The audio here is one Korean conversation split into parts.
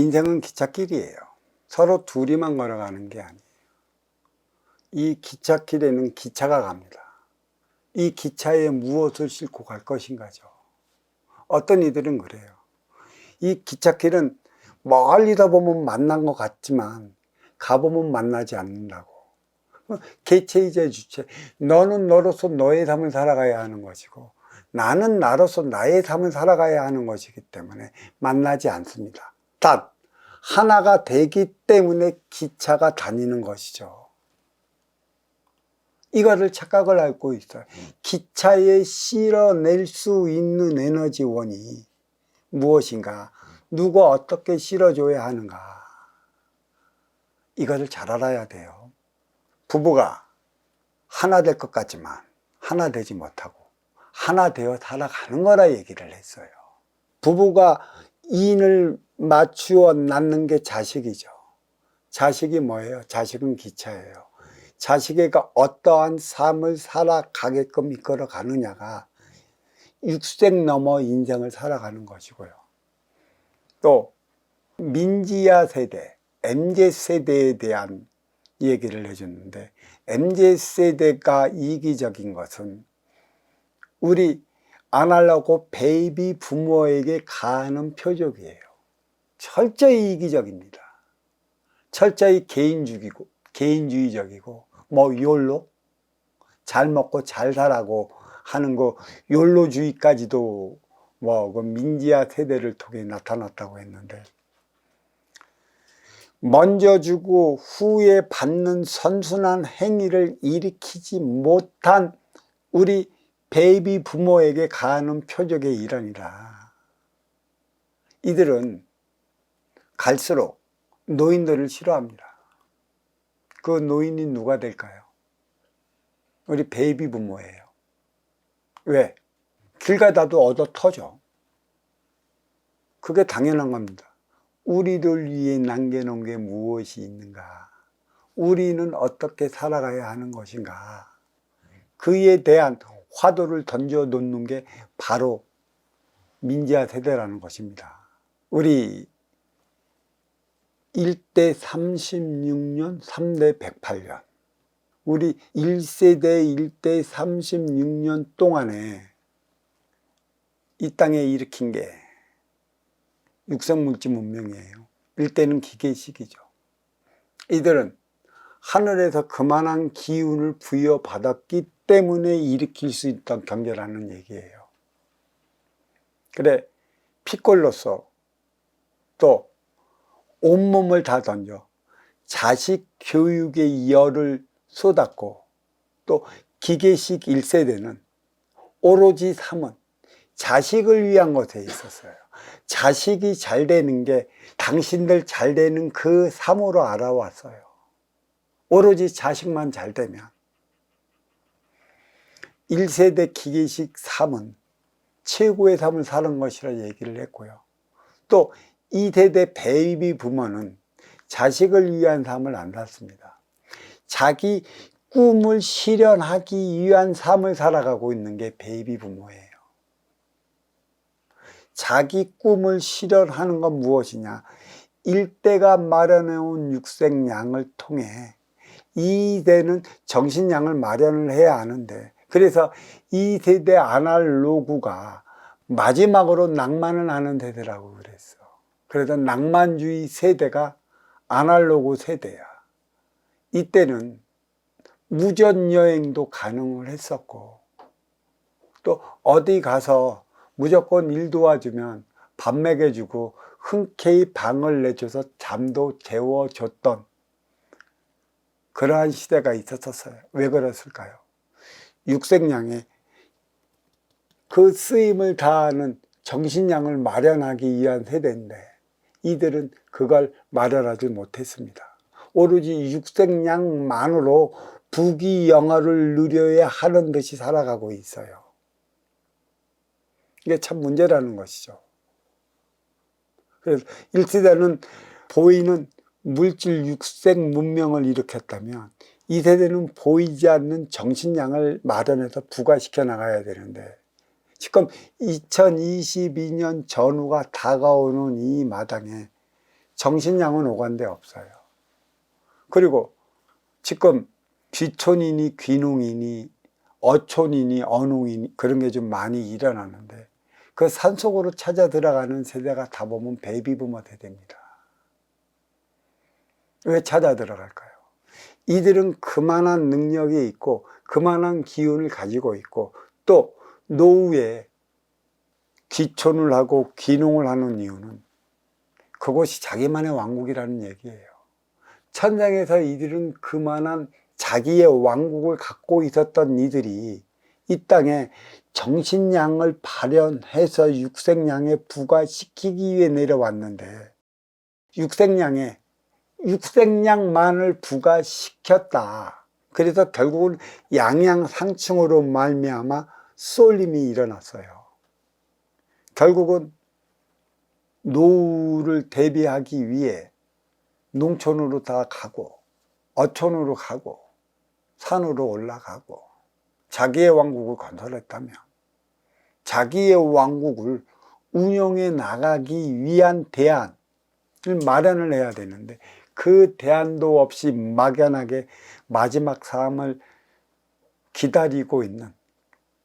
인생은 기찻길이에요. 서로 둘이만 걸어가는 게 아니에요. 이 기찻길에는 기차가 갑니다. 이 기차에 무엇을 싣고 갈 것인가죠. 어떤 이들은 그래요. 이 기찻길은 멀리서 보면 만난 것 같지만 가보면 만나지 않는다고. 개체이자 주체, 너는 너로서 너의 삶을 살아가야 하는 것이고 나는 나로서 나의 삶을 살아가야 하는 것이기 때문에 만나지 않습니다. 단 하나가 되기 때문에 기차가 다니는 것이죠. 이거를 착각을 하고 있어요. 기차에 실어낼 수 있는 에너지원이 무엇인가, 누가 어떻게 실어줘야 하는가, 이거를 잘 알아야 돼요. 부부가 하나 될 것 같지만 하나 되지 못하고 하나 되어 살아가는 거라 얘기를 했어요. 부부가 인을 맞추어 낳는 게 자식이죠. 자식이 뭐예요? 자식은 기차예요. 자식애가 어떠한 삶을 살아가게끔 이끌어 가느냐가 육생 넘어 인생을 살아가는 것이고요. 또 민지야 세대, MZ세대에 대한 얘기를 해줬는데, MZ세대가 이기적인 것은 우리 아날로그 베이비 부모에게 가하는 표적이에요. 철저히 이기적입니다. 철저히 개인주의적이고 욜로, 잘 먹고 잘 살라고 하는 거, 욜로주의까지도 그 민지야 세대를 통해 나타났다고 했는데, 먼저 주고 후에 받는 선순환 행위를 일으키지 못한 우리 베이비 부모에게 가하는 표적의 일환이라. 이들은 갈수록 노인들을 싫어합니다. 그 노인이 누가 될까요? 우리 베이비 부모예요. 왜? 길 가다도 얻어 터져. 그게 당연한 겁니다. 우리를 위해 남겨놓은 게 무엇이 있는가? 우리는 어떻게 살아가야 하는 것인가? 그에 대한 화두를 던져 놓는 게 바로 민지야 세대라는 것입니다. 우리 1대 36년, 3대 108년. 우리 1세대 1대 36년 동안에 이 땅에 일으킨 게 육성물질 문명이에요. 1대는 기계식이죠. 이들은 하늘에서 그만한 기운을 부여받았기 때문에 일으킬 수 있던 경제라는 얘기예요. 그래, 피꼴로서 또 온몸을 다 던져 자식 교육에 열을 쏟았고, 또 기계식 1세대는 오로지 삶은 자식을 위한 것에 있었어요. 자식이 잘 되는 게 당신들 잘 되는 그 삶으로 알아왔어요. 오로지 자식만 잘 되면. 1세대 기계식 삶은 최고의 삶을 사는 것이라 얘기를 했고요. 또 2세대 베이비 부모는 자식을 위한 삶을 안 샀습니다. 자기 꿈을 실현하기 위한 삶을 살아가고 있는 게 베이비 부모예요. 자기 꿈을 실현하는 건 무엇이냐? 1대가 마련해온 육생양을 통해 2대는 정신양을 마련을 해야 하는데, 그래서 2세대 아날로그가 마지막으로 낭만을 하는 세대라고 그랬어. 그래서 낭만주의 세대가 아날로그 세대야. 이때는 무전여행도 가능을 했었고, 또 어디 가서 무조건 일 도와주면 밥 먹여주고 흔쾌히 방을 내줘서 잠도 재워줬던 그러한 시대가 있었어요. 왜 그랬을까요? 육생양에 그 쓰임을 다하는 정신양을 마련하기 위한 세대인데, 이들은 그걸 마련하지 못했습니다. 오로지 육생양만으로 부귀영화를 누려야 하는 듯이 살아가고 있어요. 이게 참 문제라는 것이죠. 그래서 1세대는 보이는 물질 육생 문명을 일으켰다면 2세대는 보이지 않는 정신량을 마련해서 부과시켜 나가야 되는데, 지금 2022년 전후가 다가오는 이 마당에 정신량은 오간데 없어요. 그리고 지금 귀촌이니 귀농이니 어촌이니 어농이니 그런 게 좀 많이 일어나는데 그 산속으로 찾아 들어가는 세대가 다 보면 베이비부머 세대입니다. 왜 찾아 들어갈까요? 이들은 그만한 능력이 있고 그만한 기운을 가지고 있고 또 노후에 귀촌을 하고 귀농을 하는 이유는 그곳이 자기만의 왕국이라는 얘기예요. 천상에서 이들은 그만한 자기의 왕국을 갖고 있었던 이들이 이 땅에 정신량을 발현해서 육생량에 부과시키기 위해 내려왔는데 육생량만을 부과시켰다. 그래서 결국은 양양상충으로 말미암아 쏠림이 일어났어요. 결국은 노후를 대비하기 위해 농촌으로 다 가고 어촌으로 가고 산으로 올라가고 자기의 왕국을 건설했다며 자기의 왕국을 운영해 나가기 위한 대안을 마련을 해야 되는데 그 대안도 없이 막연하게 마지막 삶을 기다리고 있는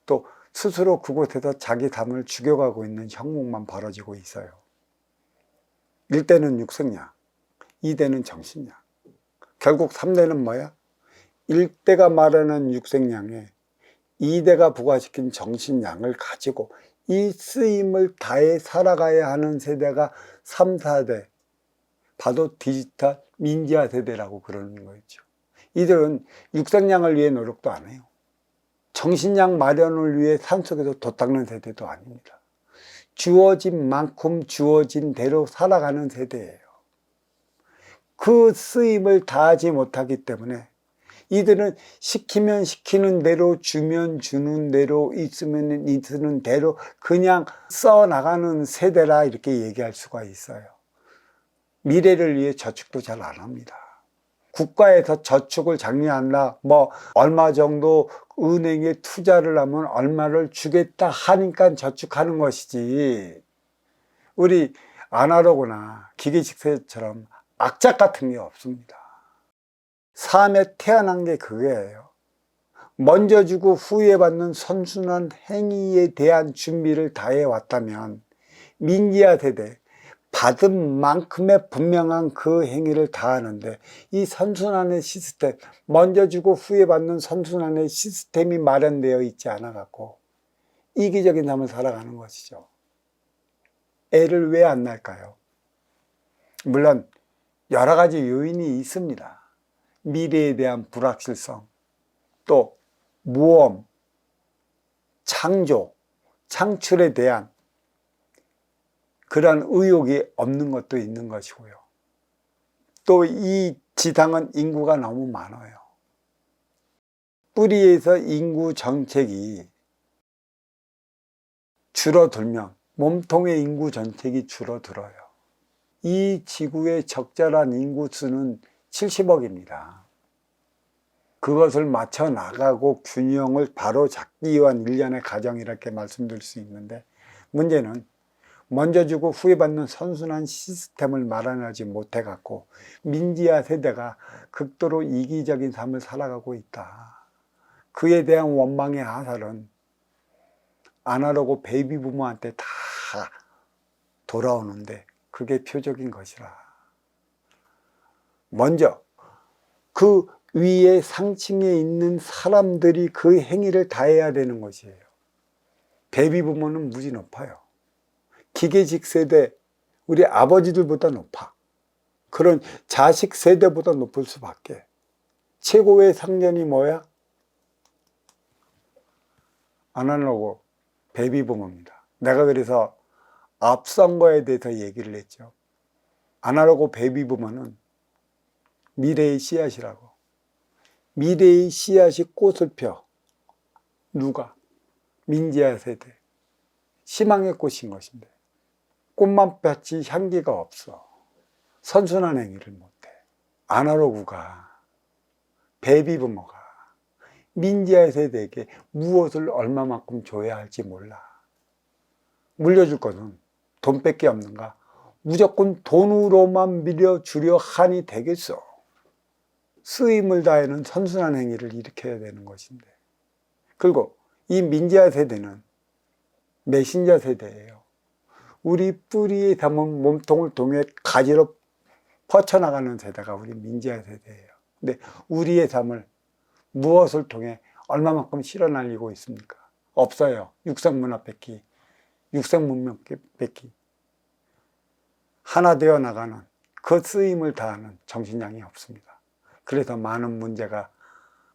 또 스스로 그곳에서 자기 삶을 죽여가고 있는 형국만 벌어지고 있어요. 1대는 육생량, 2대는 정신량. 결국 3대는 뭐야? 1대가 말하는 육생량에 2대가 부과시킨 정신량을 가지고 이 쓰임을 다해 살아가야 하는 세대가 3, 4대. 봐도 디지털 민지화 세대라고 그러는 거죠. 이들은 육생량을 위해 노력도 안 해요. 정신량 마련을 위해 산속에서 도 닦는 세대도 아닙니다. 주어진 만큼 주어진 대로 살아가는 세대예요. 그 쓰임을 다하지 못하기 때문에 이들은 시키면 시키는 대로 주면 주는 대로 있으면 있는 대로 그냥 써나가는 세대라 이렇게 얘기할 수가 있어요. 미래를 위해 저축도 잘 안 합니다. 국가에서 저축을 장려한다, 얼마 정도 은행에 투자를 하면 얼마를 주겠다 하니까 저축하는 것이지 우리 아날로그나 기계식 세대처럼 악착 같은 게 없습니다. 삶에 태어난 게 그거예요. 먼저 주고 후에 받는 선순환 행위에 대한 준비를 다해 왔다면 민기화 세대, 받은 만큼의 분명한 그 행위를 다하는데 이 선순환의 시스템, 먼저 주고 후에 받는 선순환의 시스템이 마련되어 있지 않아 갖고 이기적인 삶을 살아가는 것이죠. 애를 왜 안 낳을까요? 물론 여러 가지 요인이 있습니다. 미래에 대한 불확실성, 또 모험, 창조, 창출에 대한 그러한 의욕이 없는 것도 있는 것이고요. 또 이 지상은 인구가 너무 많아요. 뿌리에서 인구 정책이 줄어들면 몸통의 인구 정책이 줄어들어요. 이 지구의 적절한 인구수는 70억입니다. 그것을 맞춰 나가고 균형을 바로 잡기 위한 일련의 과정 이렇게 말씀드릴 수 있는데 문제는 먼저 주고 후에 받는 선순환 시스템을 마련하지 못해 갖고 민지화 세대가 극도로 이기적인 삶을 살아가고 있다. 그에 대한 원망의 화살은 아날로그 베이비 부모한테 다 돌아오는데 그게 표적인 것이라. 먼저 그 위에 상층에 있는 사람들이 그 행위를 다 해야 되는 것이에요. 베이비 부모는 무지 높아요. 기계식 세대, 우리 아버지들보다 높아. 그런 자식 세대보다 높을 수밖에. 최고의 상전이 뭐야? 아날로그 베이비 부모입니다. 내가 그래서 앞선 거에 대해서 얘기를 했죠. 아날로그 베이비 부모는 미래의 씨앗이라고. 미래의 씨앗이 꽃을 펴. 누가? 민지화 세대. 희망의 꽃인 것인데 꽃만 폈지 향기가 없어. 선순환 행위를 못해. 아날로그가, 베이비 부모가 민지화 세대에게 무엇을 얼마만큼 줘야 할지 몰라. 물려줄 것은 돈밖에 없는가? 무조건 돈으로만 밀어주려 하니 되겠어. 쓰임을 다하는 선순환 행위를 일으켜야 되는 것인데. 그리고 이 민지아 세대는 메신저 세대예요. 우리 뿌리에 담은 몸통을 통해 가지로 퍼쳐나가는 세대가 우리 민지아 세대예요. 근데 우리의 삶을 무엇을 통해 얼마만큼 실어날리고 있습니까? 없어요. 육성문화 뺏기, 육성문명 뺏기. 하나 되어 나가는 그 쓰임을 다하는 정신량이 없습니다. 그래서 많은 문제가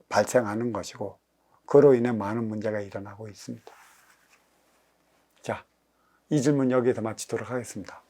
발생하는 것이고 그로 인해 많은 문제가 일어나고 있습니다. 자, 이 질문 여기에서 마치도록 하겠습니다.